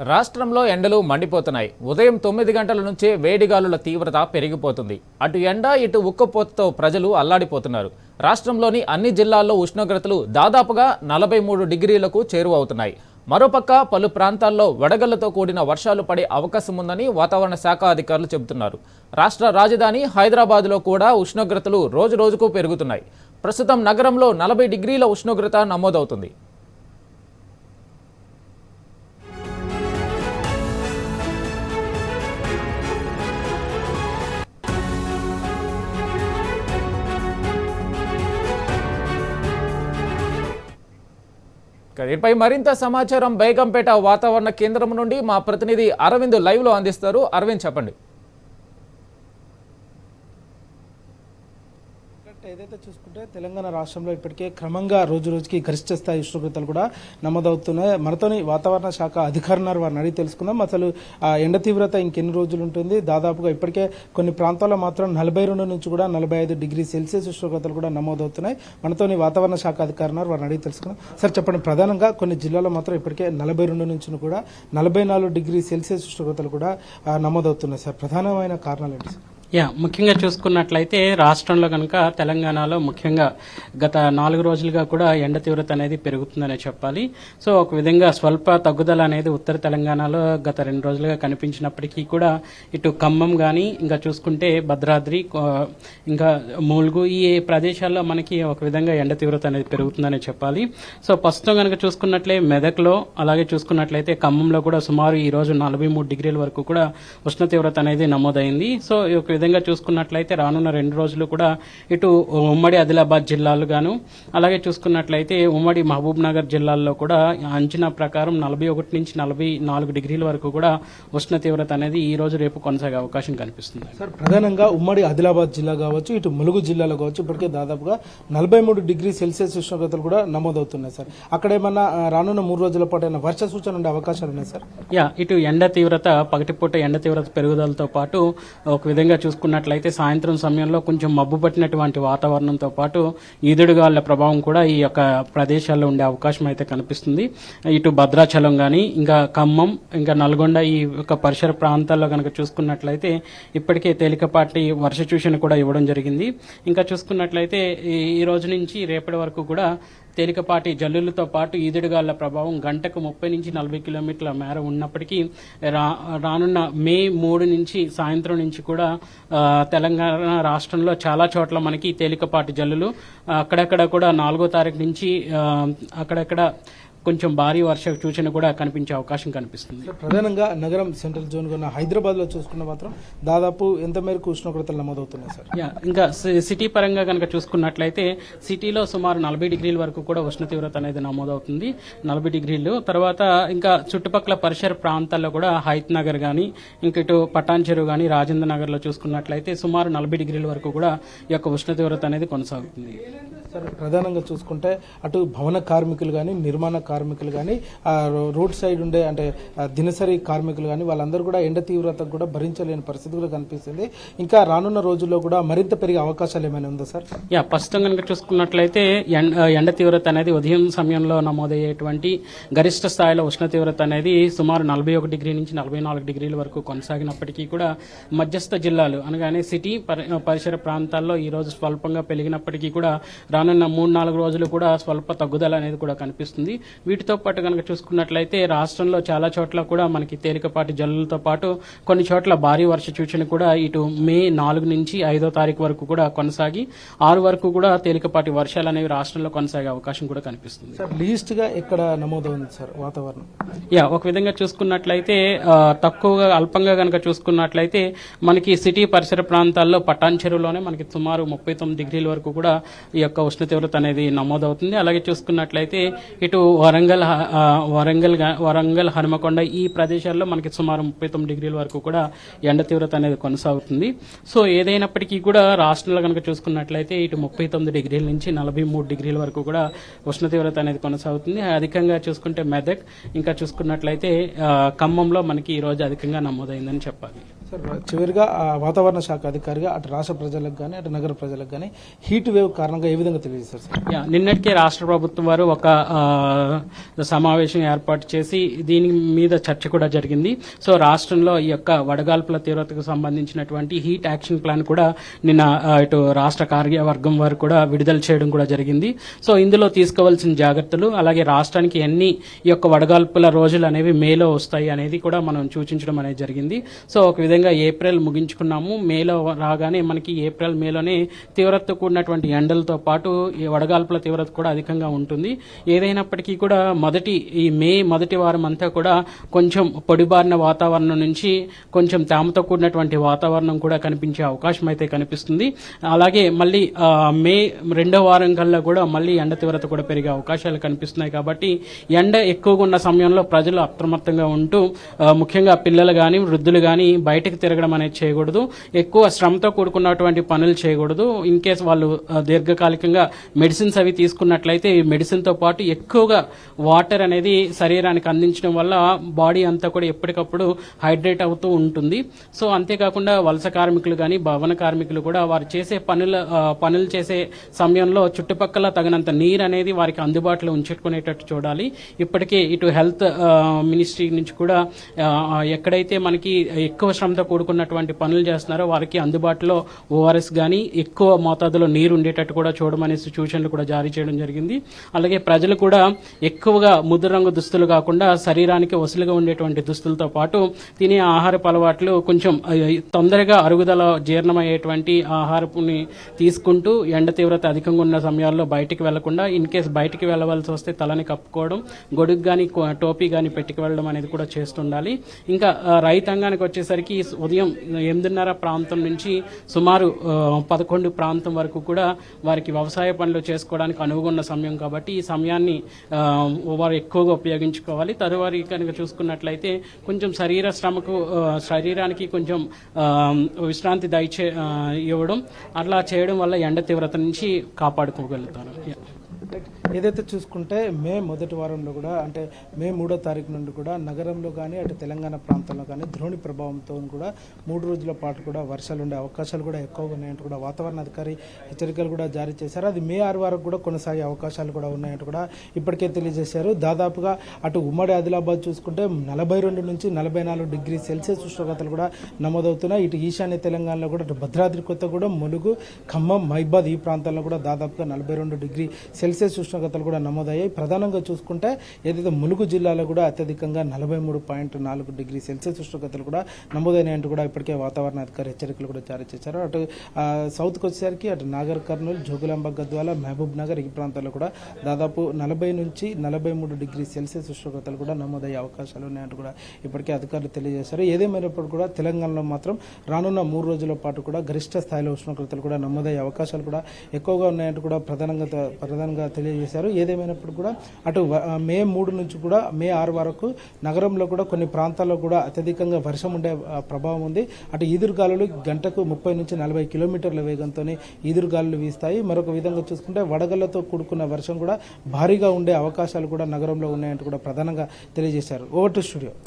రాష్ట్రంలో ఎండలు మండిపోతున్నాయి. ఉదయం 9 గంటల నుంచే వేడిగాలుల తీవ్రత పెరిగిపోతుంది. అటు ఎండ ఇటు ఉక్కపోతతో ప్రజలు అల్లాడిపోతున్నారు. రాష్ట్రంలోని అన్ని జిల్లాల్లో ఉష్ణోగ్రతలు దాదాపుగా 43 డిగ్రీలకు చేరువవుతున్నాయి. మరోపక్క పలు ప్రాంతాల్లో వడగళ్లతో కూడిన వర్షాలు పడే అవకాశం ఉందని వాతావరణ శాఖ అధికారులు చెబుతున్నారు. రాష్ట్ర రాజధాని హైదరాబాద్లో కూడా ఉష్ణోగ్రతలు రోజురోజుకు పెరుగుతున్నాయి. ప్రస్తుతం నగరంలో 40 డిగ్రీల ఉష్ణోగ్రత నమోదవుతుంది. దీనిపై మరింత సమాచారం బేగంపేట వాతావరణ కేంద్రం నుండి మా ప్రతినిధి అరవింద్ లైవ్ లో అందిస్తారు. అరవింద్, చెప్పండి. ఏదైతే చూసుకుంటే తెలంగాణ రాష్ట్రంలో ఇప్పటికే క్రమంగా రోజు రోజుకి గరిష్ట స్థాయి ఉష్ణోగ్రతలు కూడా నమోదవుతున్నాయి. మనతోని వాతావరణ శాఖ అధికారులు వారిని అడిగి తెలుసుకుందాం. అసలు ఎండ తీవ్రత ఇంకెన్ని రోజులు ఉంటుంది? దాదాపుగా ఇప్పటికే కొన్ని ప్రాంతాల్లో మాత్రం 42 నుంచి కూడా 45 డిగ్రీ సెల్సియస్ ఉష్ణోగ్రతలు కూడా నమోదవుతున్నాయి. మనతోని వాతావరణ శాఖ అధికారులు వారిని అడిగి తెలుసుకుందాం. సార్, చెప్పండి, ప్రధానంగా కొన్ని జిల్లాల్లో మాత్రం ఇప్పటికే 42 నుంచి కూడా 44 డిగ్రీ సెల్సియస్ ఉష్ణోగ్రతలు కూడా నమోదవుతున్నాయి. సార్, ప్రధానమైన కారణాలు ఏంటి సార్? ముఖ్యంగా చూసుకున్నట్లయితే రాష్ట్రంలో కనుక తెలంగాణలో ముఖ్యంగా గత 4 రోజులుగా కూడా ఎండ తీవ్రత అనేది పెరుగుతుందనే చెప్పాలి. సో ఒక విధంగా స్వల్ప తగ్గుదల అనేది ఉత్తర తెలంగాణలో గత 2 రోజులుగా కనిపించినప్పటికీ కూడా ఇటు ఖమ్మం కానీ ఇంకా చూసుకుంటే భద్రాద్రి ఇంకా ములుగు ఈ ప్రదేశాల్లో మనకి ఒక విధంగా ఎండ తీవ్రత అనేది పెరుగుతుందనే చెప్పాలి. సో ప్రస్తుతం కనుక చూసుకున్నట్లే మెదక్లో అలాగే చూసుకున్నట్లయితే ఖమ్మంలో కూడా సుమారు ఈ రోజు 43 డిగ్రీల వరకు కూడా ఉష్ణ తీవ్రత అనేది నమోదైంది. సో ఒక విధంగా చూసుకున్నట్లయితే రానున్న 2 రోజులు కూడా ఇటు ఉమ్మడి ఆదిలాబాద్ జిల్లాలు గాను అలాగే చూసుకున్నట్లయితే ఉమ్మడి మహబూబ్ నగర్ జిల్లాల్లో కూడా అంచనా ప్రకారం 41 నుంచి 44 డిగ్రీల వరకు కూడా ఉష్ణ తీవ్రత అనేది ఈ రోజు రేపు కొనసాగే అవకాశం కనిపిస్తుంది. సార్, ప్రధానంగా ఉమ్మడి ఆదిలాబాద్ జిల్లా కావచ్చు, ఇటు ములుగు జిల్లాలో కావచ్చు, ఇప్పటికే దాదాపుగా 43 డిగ్రీ సెల్సియస్ ఉష్ణోగ్రతలు కూడా నమోదవుతున్నాయి. సార్, అక్కడ ఏమన్నా రానున్న 3 రోజుల పాటు వర్ష సూచన ఉండే అవకాశాలు ఉన్నాయి సార్? ఇటు ఎండ తీవ్రత పగటిపూట ఎండ తీవ్రత పెరుగుదలతో పాటు ఒక విధంగా చూసుకున్నట్లయితే సాయంత్రం సమయంలో కొంచెం మబ్బు పట్టినటువంటి వాతావరణంతో పాటు ఈదుడుగాళ్ల ప్రభావం కూడా ఈ యొక్క ప్రదేశాల్లో ఉండే అవకాశం అయితే కనిపిస్తుంది. ఇటు భద్రాచలం కానీ ఇంకా ఖమ్మం ఇంకా నల్గొండ ఈ యొక్క పరిసర ప్రాంతాల్లో కనుక చూసుకున్నట్లయితే ఇప్పటికే తేలికపాటి వర్ష సూచన కూడా ఇవ్వడం జరిగింది. ఇంకా చూసుకున్నట్లయితే ఈ రోజు నుంచి రేపటి వరకు కూడా తేలికపాటి జల్లులతో పాటు ఈదుడుగాళ్ల ప్రభావం గంటకు 30 నుంచి 40 కిలోమీటర్ల మేర ఉన్నప్పటికీ రానున్న మే 3 నుంచి సాయంత్రం నుంచి కూడా తెలంగాణ రాష్ట్రంలో చాలా చోట్ల మనకి తేలికపాటి జల్లులు అక్కడక్కడ కూడా 4వ తారీఖు నుంచి అక్కడక్కడ కొంచెం భారీ వర్ష సూచన కూడా కనిపించే అవకాశం కనిపిస్తుంది. ప్రధానంగా నగరం సెంట్రల్ జోన్ గా హైదరాబాద్ లో చూసుకున్న మాత్రం దాదాపు ఎంత మేరకు ఉష్ణోగ్రతలు నమోదవుతున్నాయి సార్? ఇంకా సిటీ పరంగా కనుక చూసుకున్నట్లయితే సిటీలో సుమారు 40 డిగ్రీల వరకు కూడా ఉష్ణ తీవ్రత అనేది నమోదవుతుంది. 40 డిగ్రీలు తర్వాత ఇంకా చుట్టుపక్కల పరిసర ప్రాంతాల్లో కూడా హైత్ నగర్ కానీ ఇంకా ఇటు పటాన్ చెరువు కానీ రాజేంద్ర నగర్ లో చూసుకున్నట్లయితే సుమారు 40 డిగ్రీల వరకు కూడా ఈ యొక్క ఉష్ణ తీవ్రత అనేది కొనసాగుతుంది. సార్, ప్రధానంగా చూసుకుంటే అటు భవన కార్మికులు కానీ నిర్మాణ కార్మికులు కానీ రోడ్ సైడ్ ఉండే అంటే దినసరి కార్మికులు కానీ వాళ్ళందరూ కూడా ఎండ తీవ్రత కూడా భరించలేని పరిస్థితి కూడా కనిపిస్తుంది. ఇంకా రానున్న రోజుల్లో కూడా మరింత పెరిగే అవకాశాలు ఏమైనా ఉందా సార్? ప్రస్తుతం కనుక చూసుకున్నట్లయితే ఎండ తీవ్రత అనేది ఉదయం సమయంలో నమోదయ్యేటువంటి గరిష్ట స్థాయిలో ఉష్ణ తీవ్రత అనేది సుమారు 41 డిగ్రీ నుంచి 44 డిగ్రీల వరకు కొనసాగినప్పటికీ కూడా మధ్యస్థ జిల్లాలు అనగానే సిటీ పరిసర ప్రాంతాల్లో ఈ రోజు స్వల్పంగా పెరిగినప్పటికీ కూడా రానున్న 3-4 రోజులు కూడా స్వల్ప తగ్గుదల అనేది కూడా కనిపిస్తుంది. వీటితో పాటు కనుక చూసుకున్నట్లయితే రాష్ట్రంలో చాలా చోట్ల కూడా మనకి తేలికపాటి జల్లులతో పాటు కొన్ని చోట్ల భారీ వర్ష సూచన కూడా ఇటు మే 4 నుంచి 5వ తారీఖు వరకు కూడా కొనసాగి 6 వరకు కూడా తేలికపాటి వర్షాలు అనేవి రాష్ట్రంలో కొనసాగే అవకాశం కూడా కనిపిస్తుంది. సార్, లీస్ట్ గా ఎక్కడ నమోదవుంది సార్ వాతావరణం? ఒక విధంగా చూసుకున్నట్లయితే తక్కువగా అల్పంగా కనుక చూసుకున్నట్లయితే మనకి సిటీ పరిసర ప్రాంతాల్లో పటాన్ చెరువులోనే మనకి సుమారు 39 డిగ్రీల వరకు కూడా ఈ యొక్క ఉష్ణ తీవ్రత అనేది నమోదవుతుంది. అలాగే చూసుకున్నట్లయితే ఇటు వరంగల్ హనుమకొండ ఈ ప్రదేశాల్లో మనకి సుమారు 39 డిగ్రీల వరకు కూడా ఎండ తీవ్రత అనేది కొనసాగుతుంది. సో ఏదైనప్పటికీ కూడా రాష్ట్రంలో కనుక చూసుకున్నట్లయితే ఇటు 39 డిగ్రీల నుంచి 43 డిగ్రీల వరకు కూడా ఉష్ణ తీవ్రత అనేది కొనసాగుతుంది. అధికంగా చూసుకుంటే మెదక్ ఇంకా చూసుకున్నట్లయితే ఖమ్మంలో మనకి ఈ రోజు అధికంగా నమోదైందని చెప్పాలి. సార్ చివరిగా వాతావరణ శాఖ అధికారిగా అటు రాష్ట్ర ప్రజలకు కానీ అటు నగర ప్రజలకు కానీ హీట్ వేవ్ కారణంగా ఏ విధంగా తెలియజేస్తారు సార్? నిన్నటికే రాష్ట్ర ప్రభుత్వం వారు ఒక సమావేశం ఏర్పాటు చేసి దీని మీద చర్చ కూడా జరిగింది. సో రాష్ట్రంలో ఈ యొక్క వడగాల్పుల తీవ్రతకు సంబంధించినటువంటి హీట్ యాక్షన్ ప్లాన్ కూడా నిన్న ఇటు రాష్ట్ర కార్యవర్గం వారు కూడా విడుదల చేయడం కూడా జరిగింది. సో ఇందులో తీసుకోవాల్సిన జాగ్రత్తలు, అలాగే రాష్ట్రానికి ఎన్ని ఈ యొక్క వడగాల్పుల రోజులు అనేవి మేలో వస్తాయి అనేది కూడా మనం సూచించడం అనేది జరిగింది. సో ఒక విధంగా ఏప్రిల్ ముగించుకున్నాము, మేలో రాగానే మనకి ఏప్రిల్ మేలోనే తీవ్రత కూడినటువంటి ఎండలతో పాటు ఈ వడగాల్పుల తీవ్రత కూడా అధికంగా ఉంటుంది. ఏదైనప్పటికీ కూడా ఈ మే మొదటి వారం అంతా కూడా కొంచెం పొడిబారిన వాతావరణం నుంచి కొంచెం తేమతో కూడినటువంటి వాతావరణం కూడా కనిపించే అవకాశం అయితే కనిపిస్తుంది. అలాగే మళ్ళీ మే రెండో వారం కల్లా కూడా మళ్ళీ ఎండ తీవ్రత కూడా పెరిగే అవకాశాలు కనిపిస్తున్నాయి. కాబట్టి ఎండ ఎక్కువగా ఉన్న సమయంలో ప్రజలు అప్రమత్తంగా ఉంటూ ముఖ్యంగా పిల్లలు కానీ వృద్ధులు కానీ బయటకు తిరగడం అనేది చేయకూడదు. ఎక్కువ శ్రమతో కూడుకున్నటువంటి పనులు చేయకూడదు. ఇన్ కేస్ వాళ్ళు దీర్ఘకాలికంగా మెడిసిన్స్ అవి తీసుకున్నట్లయితే ఈ మెడిసిన్ తో పాటు ఎక్కువగా వాటర్ అనేది శరీరానికి అందించడం వల్ల బాడీ అంతా కూడా ఎప్పటికప్పుడు హైడ్రేట్ అవుతూ ఉంటుంది. సో అంతేకాకుండా వలస కార్మికులు కానీ భవన కార్మికులు కూడా వారు చేసే పనులు చేసే సమయంలో చుట్టుపక్కల తగినంత నీరు అనేది వారికి అందుబాటులో ఉంచుకునేటట్టు చూడాలి. ఇప్పటికే ఇటు హెల్త్ మినిస్ట్రీ నుంచి కూడా ఎక్కడైతే మనకి ఎక్కువ శ్రమతో కూడుకున్నటువంటి పనులు చేస్తున్నారో వారికి అందుబాటులో ఓఆర్ఎస్ కానీ ఎక్కువ మోతాదులో నీరు ఉండేటట్టు కూడా చూడమనే సూచనలు కూడా జారీ చేయడం జరిగింది. అలాగే ప్రజలు కూడా ఎక్కువగా ముద్దు రంగు దుస్తులు కాకుండా శరీరానికి వసులుగా ఉండేటువంటి దుస్తులతో పాటు తినే ఆహారపు అలవాట్లు కొంచెం తొందరగా అరుగుదల జీర్ణమయ్యేటువంటి ఆహారపుని తీసుకుంటూ ఎండ తీవ్రత అధికంగా ఉన్న సమయాల్లో బయటికి వెళ్లకుండా, ఇన్ కేస్ బయటికి వెళ్ళవలసి వస్తే తలని కప్పుకోవడం, గొడుగు కానీ టోపీ కానీ పెట్టుకు వెళ్ళడం అనేది కూడా చేస్తుండాలి. ఇంకా రైతాంగానికి వచ్చేసరికి ఉదయం 8:30 ప్రాంతం నుంచి సుమారు 11 ప్రాంతం వరకు కూడా వారికి వ్యవసాయ పనులు చేసుకోవడానికి అనువుగా సమయం కాబట్టి ఈ సమయాన్ని వారు ఎక్కువగా ఉపయోగించుకోవాలి. తదువారి కనుక చూసుకున్నట్లయితే కొంచెం శరీరానికి కొంచెం విశ్రాంతి ఇవ్వడం, అట్లా చేయడం వల్ల ఎండ తీవ్రత నుంచి కాపాడుకోగలుగుతారు. ఏదైతే చూసుకుంటే మే మొదటి వారంలో కూడా అంటే మే 3వ తారీఖు నుండి కూడా నగరంలో కానీ అటు తెలంగాణ ప్రాంతంలో కానీ ద్రోణి ప్రభావంతో కూడా 3 రోజుల పాటు కూడా వర్షాలు ఉండే అవకాశాలు కూడా ఎక్కువగా ఉన్నాయంటూ కూడా వాతావరణ అధికారి హెచ్చరికలు కూడా జారీ చేశారు. అది మే 6 వరకు కూడా కొనసాగే అవకాశాలు కూడా ఉన్నాయంటూ కూడా ఇప్పటికే తెలియజేశారు. దాదాపుగా అటు ఉమ్మడి ఆదిలాబాద్ చూసుకుంటే 42 నుంచి 44 డిగ్రీ సెల్సియస్ ఉష్ణోగ్రతలు కూడా నమోదవుతున్నాయి. ఇటు ఈశాన్య తెలంగాణలో కూడా అటు భద్రాద్రి కొత్తగూడెం, ములుగు, ఖమ్మం, మహిబాద్ ఈ ప్రాంతాల్లో కూడా దాదాపుగా 42 డిగ్రీ సెల్సియస్ ఉష్ణోగ్రతలు కూడా నమోదయ్యాయి. ప్రధానంగా చూసుకుంటే ఏదైతే ములుగు జిల్లాలో కూడా అత్యధికంగా 43.4 డిగ్రీ సెల్సియస్ ఉష్ణోగ్రతలు కూడా నమోదైనాయంటూ కూడా ఇప్పటికే వాతావరణ అధికారి హెచ్చరికలు కూడా జారీ చేశారు. అటు సౌత్కి వచ్చేసరికి అటు నాగర్ కర్నూలు, జోగులాంబ గద్వాల, మహబూబ్ నగర్ ఈ ప్రాంతాల్లో కూడా దాదాపు 40 నుంచి 43 డిగ్రీ సెల్సియస్ ఉష్ణోగ్రతలు కూడా నమోదయ్యే అవకాశాలు ఉన్నాయంటూ కూడా ఇప్పటికే అధికారులు తెలియజేశారు. ఏదేమైనప్పుడు కూడా తెలంగాణలో మాత్రం రానున్న 3 రోజుల పాటు కూడా గరిష్ట స్థాయిలో ఉష్ణోగ్రతలు కూడా నమోదయ్యే అవకాశాలు కూడా ఎక్కువగా ఉన్నాయంటూ కూడా ప్రధానంగా తెలియజేశారు. ఏదేమైనప్పుడు కూడా అటు మే 3 నుంచి కూడా మే 6 వరకు నగరంలో కూడా కొన్ని ప్రాంతాల్లో కూడా అత్యధికంగా వర్షం ఉండే ప్రభావం ఉంది. అటు ఈదురుగాలులు గంటకు 30 నుంచి 40 కిలోమీటర్ల వేగంతో ఈదురుగాలులు వీస్తాయి. మరొక విధంగా చూసుకుంటే వడగళ్లతో కూడుకున్న వర్షం కూడా భారీగా ఉండే అవకాశాలు కూడా నగరంలో ఉన్నాయంటూ కూడా ప్రధానంగా తెలియజేశారు. Over to studio.